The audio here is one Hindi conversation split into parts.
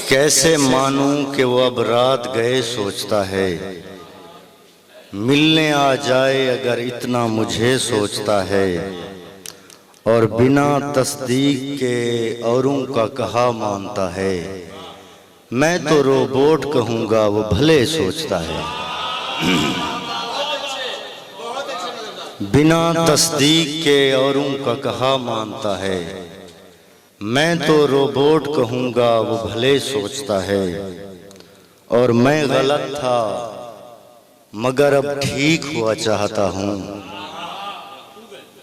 कैसे मानूं कि वो अब रात गए सोचता है, मिलने आ जाए अगर इतना मुझे सोचता है, और बिना तस्दीक के औरों का कहा मानता है। मैं तो रोबोट कहूँगा वो भले सोचता है। बिना तस्दीक के औरों का कहा मानता है, मैं तो रोबोट कहूँगा वो भले सोचता है। और मैं गलत था मगर अब ठीक हुआ चाहता हूँ।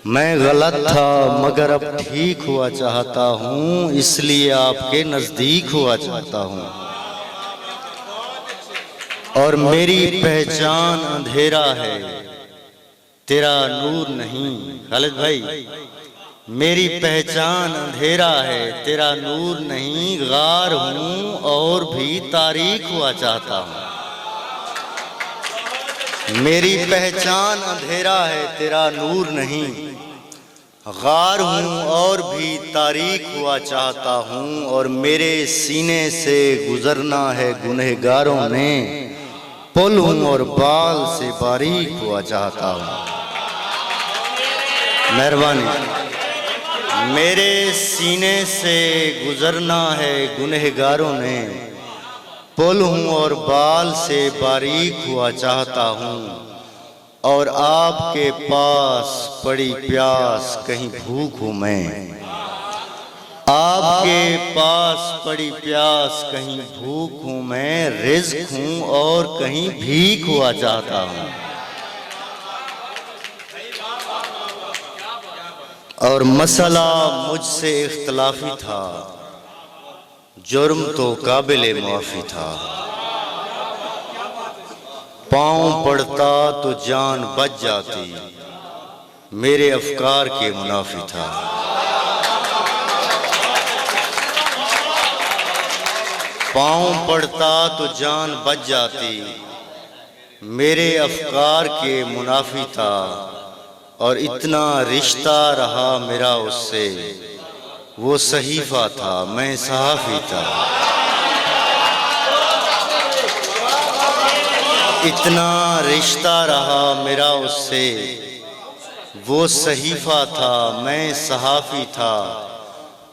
मैं गलत था मगर अब ठीक हुआ चाहता हूँ, इसलिए आपके नजदीक हुआ चाहता हूँ। और मेरी पहचान अंधेरा है, तेरा नूर नहीं। खालिद भाई, मेरी पहचान अंधेरा है, तेरा नूर नहीं। गार हूँ और भी तारीख हुआ चाहता हूँ। मेरी पहचान अंधेरा है, तेरा नूर नहीं। गार हूँ और भी तारीख हुआ चाहता हूँ। और मेरे सीने से गुजरना है गुनहगारों ने, पुल हूँ और बाल से बारीक हुआ चाहता हूँ। मेहरबानी। मेरे सीने से गुजरना है गुनहगारों ने, पुल हूँ और बाल से बारीक हुआ चाहता हूँ। और आपके पास पड़ी प्यास कहीं भूख हूँ मैं। आपके पास पड़ी प्यास कहीं भूख हूँ मैं। रिज़्क हूँ और कहीं भीख हुआ चाहता हूँ। और मसला मुझसे इख्तलाफी था, जुर्म तो काबिले माफी था। पाँव पड़ता तो जान बच जाती, मेरे अफकार के मुनाफी था। पाँव पड़ता तो जान बच जाती, मेरे अफकार के मुनाफी था। और इतना रिश्ता रहा मेरा उससे, वो सहीफा था मैं सहाफ़ी था। इतना रिश्ता रहा मेरा उससे, वो सहीफा था मैं सहाफ़ी था।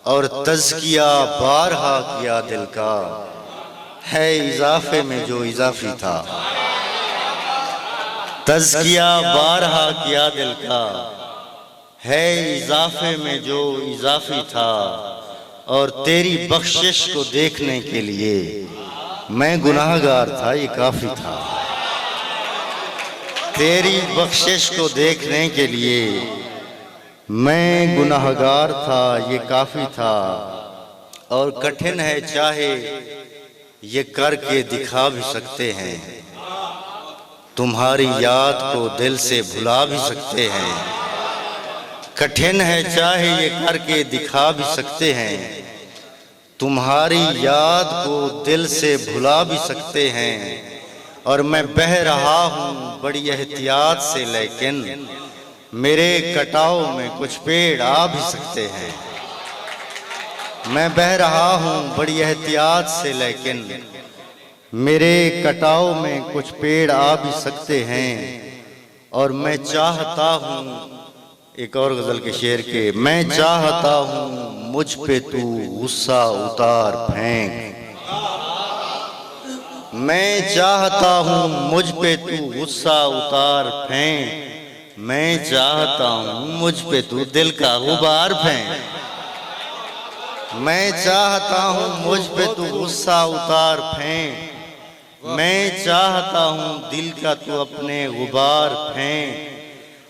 और तज़किया बारहा किया दिल का, है इजाफे में जो इजाफी था। तज़किया बारहा किया दिल का, है इजाफे में जो इजाफी था। और तेरी बख्शिश को देखने के लिए मैं गुनाहगार था, ये काफी था। तेरी बख्शिश को देखने के लिए मैं गुनाहगार था, ये काफी था। और कठिन है चाहे ये करके दिखा भी सकते हैं, तुम्हारी याद को दिल से भुला भी सकते हैं। कठिन है चाहे ये करके दिखा भी सकते हैं, तुम्हारी याद को दिल से भुला भी सकते हैं। और मैं बह रहा हूँ बड़ी एहतियात से, लेकिन मेरे कटाव में कुछ पेड़ आ भी सकते हैं। मैं बह रहा हूँ बड़ी एहतियात से, लेकिन मेरे कटाव में कुछ पेड़ आ भी सकते हैं। और मैं चाहता हूँ, एक और गजल के शेर के, मैं चाहता हूँ मुझ पे तू गुस्सा उतार फेंक। मैं चाहता हूँ मुझ पे तू गुस्सा उतार फेंक। मैं चाहता हूँ मुझ पे तू दिल का गुबार फेंक। मैं चाहता हूँ मुझ पे तू गुस्सा उतार फेंक। मैं चाहता हूँ दिल का तू अपने गुबार फेंक।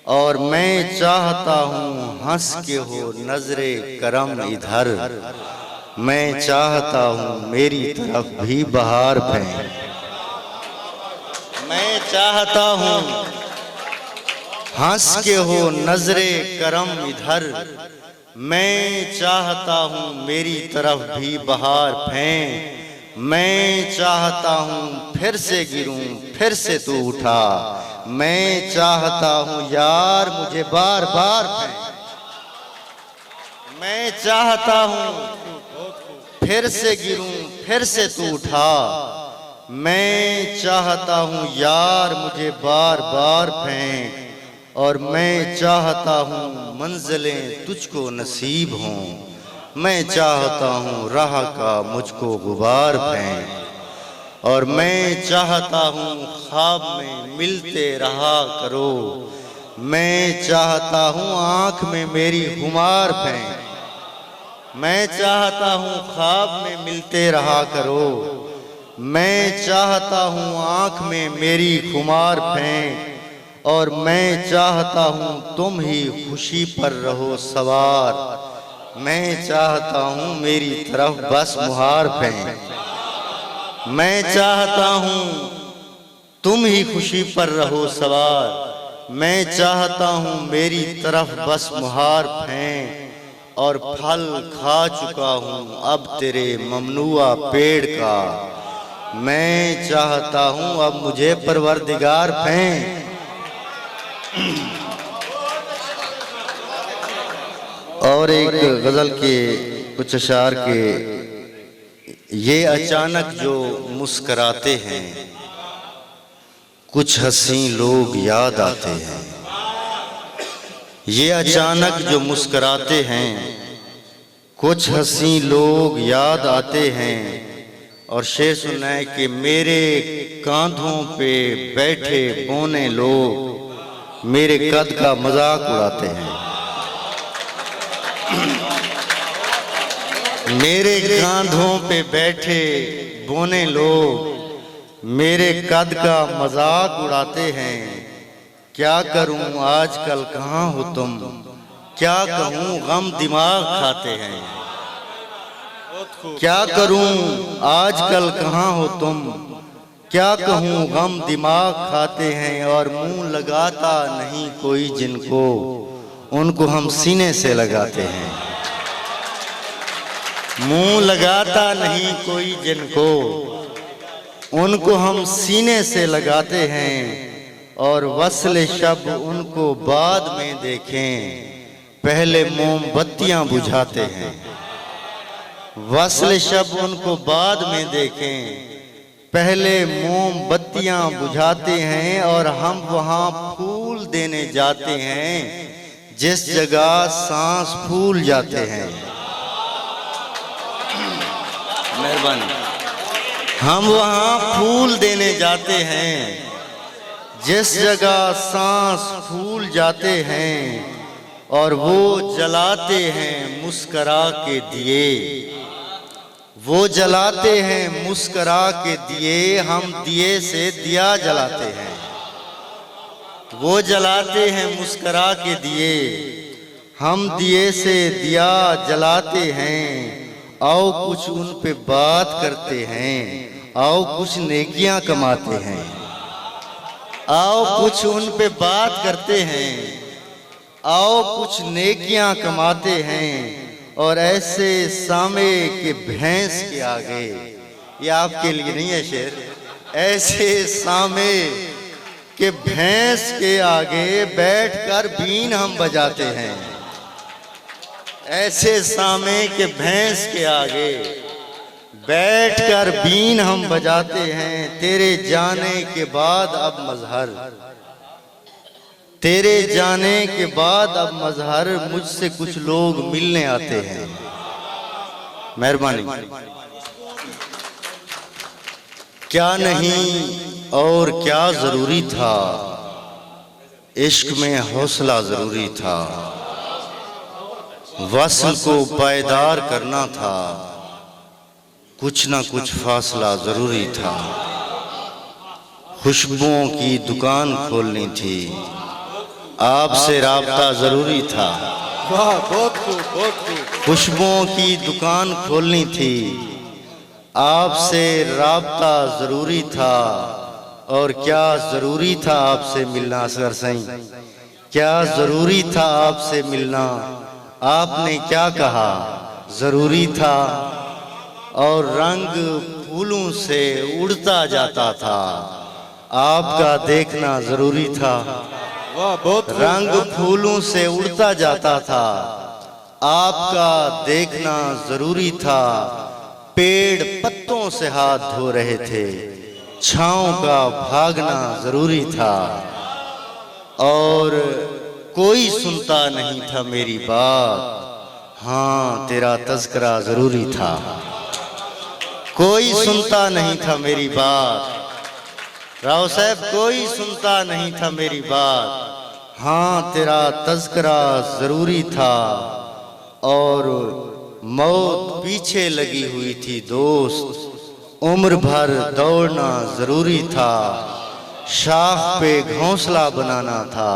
और मैं चाहता हूँ हंस के हो नजरे करम इधर। मैं चाहता हूँ मेरी तरफ भी बहार फेंक। मैं चाहता हूँ हंस के हो नजरे करम इधर। मैं चाहता हूँ मेरी तरफ भी बहार फेंक। मैं चाहता हूँ फिर से गिरूं फिर से तू उठा। मैं चाहता हूँ यार मुझे बार बार फेंक। मैं चाहता हूँ फिर से गिरूं फिर से तू उठा। मैं चाहता हूँ यार मुझे बार बार फेंक, और मैं चाहता हूँ मंजिलें तुझको नसीब हों। मैं चाहता हूँ राह का मुझको गुबार फेंक, और मैं चाहता हूँ ख्वाब में मिलते रहा करो। मैं चाहता हूँ आँख में मेरी खुमार फेंक, मैं चाहता हूँ ख्वाब में मिलते रहा करो। मैं चाहता हूँ आँख में मेरी खुमार फेंक, और मैं चाहता हूँ तुम ही खुशी पर रहो सवार। मैं चाहता हूँ मेरी तरफ बस मुहार फेंक, मैं चाहता हूँ तुम ही खुशी पर रहो सवार। मैं चाहता हूँ मेरी तरफ बस मुहार फेंक, और फल खा चुका हूँ अब तेरे ममनुआ पेड़ का। मैं चाहता हूँ अब मुझे परवरदिगार फेंक। और एक गजल के कुछ अशार के, ये अचानक जो मुस्कराते हैं कुछ हंसी लोग याद आते हैं। ये अचानक जो मुस्कराते हैं कुछ हंसी लोग याद आते हैं। और शेर सुनना है कि मेरे कांधों पे बैठे बौने लोग मेरे कद का मजाक उड़ाते हैं। मेरे कांधों पे बैठे बौने लोग मेरे कद का मजाक उड़ाते हैं। क्या करूं आजकल कहाँ हो तुम, क्या कहूं गम दिमाग खाते हैं। क्या करूं आजकल कहाँ हो तुम, क्या कहूं गम दिमाग खाते हैं। और मुंह लगाता नहीं कोई जिनको, उनको हम सीने से लगाते हैं। मुंह लगाता नहीं कोई जिनको, उनको हम सीने से लगाते हैं। और वस्ल शब उनको बाद में देखें, पहले मोमबत्तियां बुझाते हैं। वस्ल शब उनको बाद में देखें, पहले मोमबत्तियां बुझाते हैं। और हम वहां फूल देने जाते हैं जिस जगह सांस फूल जाते हैं। मेहरबानी। हम वहां फूल देने जाते हैं जिस जगह सांस फूल जाते हैं। और वो जलाते हैं मुस्करा के दिए, वो जलाते हैं मुस्करा के दिए। हम दिए से दिया जलाते हैं, वो जलाते हैं मुस्करा के दिए। हम दिए से दिया जलाते हैं। आओ कुछ उन पे बात करते हैं, आओ कुछ नेकियां कमाते हैं। आओ कुछ उन पे बात करते हैं, आओ कुछ नेकियां कमाते हैं। और ऐसे सामे के भैंस के आगे, ये आपके लिए नहीं है शेर, ऐसे सामे के भैंस के आगे बैठकर बीन हम बजाते हैं। ऐसे सामे के भैंस के आगे बैठकर बीन हम बजाते हैं। तेरे जाने के बाद अब मजहर, तेरे जाने के बाद अब मजहर, मुझसे कुछ लोग मिलने आते हैं। मेहरबानी। क्या नहीं और क्या जरूरी था, इश्क में हौसला जरूरी था। वस्ल को पायदार करना था, कुछ ना कुछ फासला जरूरी था। खुशबुओं की दुकान खोलनी थी, आपसे राब्ता जरूरी था। वाह, बहुत खूब, बहुत खूब। खुशबुओं की दुकान खोलनी थी, आपसे राब्ता जरूरी था। और क्या जरूरी था आपसे मिलना असगर सही, क्या जरूरी था आपसे मिलना। आपने क्या कहा जरूरी था। और रंग फूलों से उड़ता जाता था, आपका देखना जरूरी था। वाह, बहुत खूब। रंग फूलों से उड़ता जाता था, आपका देखना जरूरी था। पेड़ पत्तों से हाथ धो रहे थे, छांव का भागना जरूरी था, और कोई सुनता नहीं था मेरी बात, हाँ तेरा तज़किरा जरूरी था। कोई सुनता नहीं था मेरी बात, राव साहब कोई सुनता नहीं था मेरी बात, हाँ तेरा तज़किरा जरूरी था। और मौत पीछे लगी हुई थी दोस्त, उम्र भर दौड़ना जरूरी था, शाख पे घोंसला बनाना था,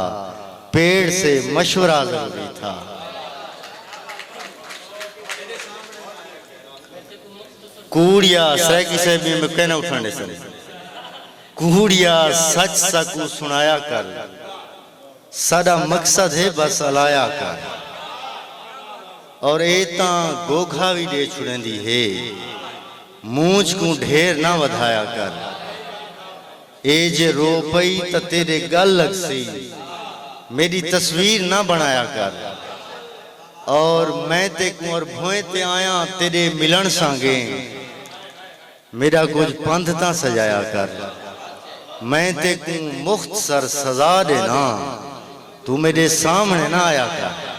पेड़ से मशवरा जरूरी था। कूड़िया सैकी से भी मैं कहना उठाने से कूड़िया सच सकू सुनाया कर, साडा मकसद है बस अलाया कर, और एता गोखा भी दे छुड़ेंदी है, मूंछ को ढेर ना वधाया कर, ए जे रो पई त तेरे गल लग सी, मेरी तस्वीर ना बनाया कर, और मैं ते को और भोए ते आया तेरे मिलन सांगे, मेरा कुछ पंथ ता सजाया कर, मैं ते को मुख्तसर सजा देना, तू मेरे सामने ना आया कर।